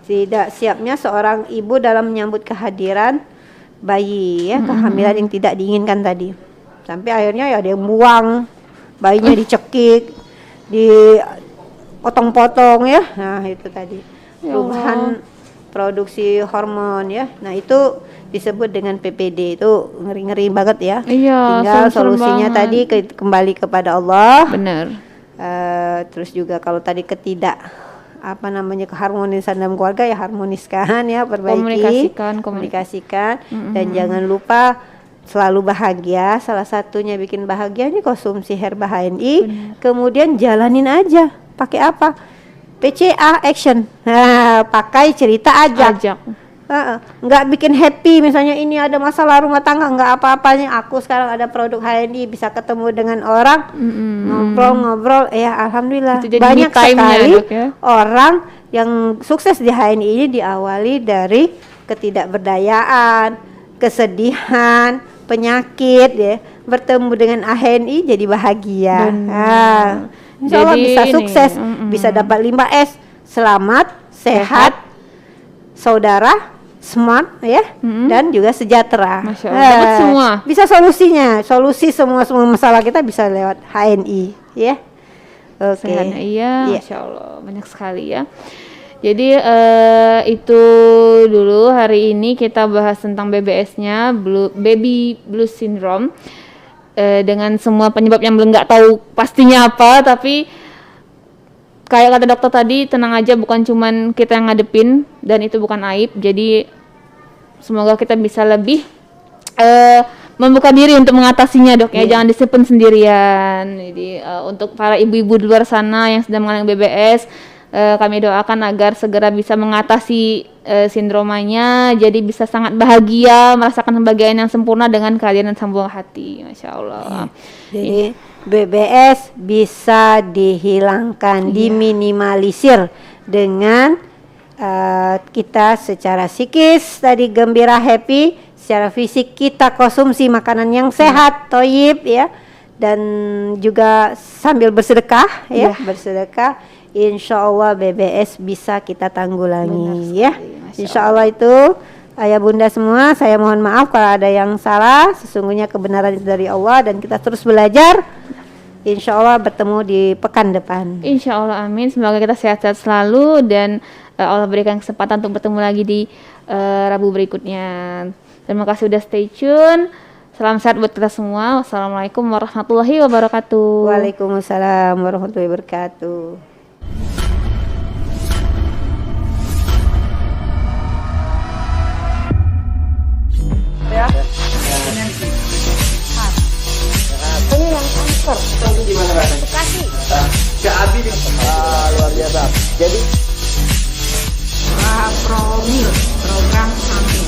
Tidak siapnya seorang ibu dalam menyambut kehadiran bayi ya, kehamilan yang tidak diinginkan tadi. Sampai akhirnya ya ada yang buang, bayinya dicekik, dipotong-potong ya. Nah itu tadi perubahan produksi hormon ya. Nah itu disebut dengan PPD, itu ngeri-ngeri banget ya. Tinggal solusinya tadi kembali kepada Allah. Benar. Terus juga kalau tadi keharmonisan dalam keluarga ya harmoniskan ya, perbaiki, komunikasikan dan jangan lupa selalu bahagia. Salah satunya bikin bahagia ini konsumsi herba HNI. Kemudian jalanin aja. Pakai apa? PCA action. Nah, pakai cerita ajak. Nggak bikin happy. Misalnya ini ada masalah rumah tangga, nggak apa-apanya. Aku sekarang ada produk HNI, bisa ketemu dengan orang, ngobrol-ngobrol. Ya alhamdulillah. Banyak sekali orang yang sukses di HNI ini diawali dari ketidakberdayaan, kesedihan, penyakit ya, bertemu dengan HNI jadi bahagia. Insya Allah bisa sukses, bisa dapat 5S, selamat, sehat, saudara, smart ya, dan juga sejahtera. Masya Allah, dapat semua. Bisa solusi semua masalah kita bisa lewat HNI ya. Oke. Iya, Masya Allah, banyak sekali ya. Jadi itu dulu hari ini kita bahas tentang BBS-nya, baby blues syndrome, dengan semua penyebab yang belum nggak tahu pastinya apa, tapi kayak kata dokter tadi, tenang aja, bukan cuman kita yang ngadepin dan itu bukan aib. Jadi semoga kita bisa lebih membuka diri untuk mengatasinya, Dok ya. Jangan disimpan sendirian. Jadi untuk para ibu-ibu di luar sana yang sedang mengalami BBS, kami doakan agar segera bisa mengatasi sindromanya, jadi bisa sangat bahagia, merasakan kebahagiaan yang sempurna dengan kehadiran sang buah hati. Masya Allah. Jadi BBS bisa dihilangkan, diminimalisir dengan kita secara psikis tadi gembira, happy, secara fisik kita konsumsi makanan yang sehat, thayyib ya, dan juga sambil bersedekah ya, bersedekah, insya Allah BBS bisa kita tanggulangi ya. Insya Allah itu ayah bunda semua, saya mohon maaf kalau ada yang salah. Sesungguhnya kebenaran itu dari Allah dan kita terus belajar. Insya Allah bertemu di pekan depan. Insya Allah, amin. Semoga kita sehat-sehat selalu dan Allah berikan kesempatan untuk bertemu lagi di Rabu berikutnya. Terima kasih udah stay tune. Salam sehat buat kita semua. Wassalamualaikum warahmatullahi wabarakatuh. Waalaikumsalam warahmatullahi wabarakatuh. Ya. Ini yang kanker. Itu di mana? Bekasi. Ke Abi di luar biasa. Jadi Promil program hamil.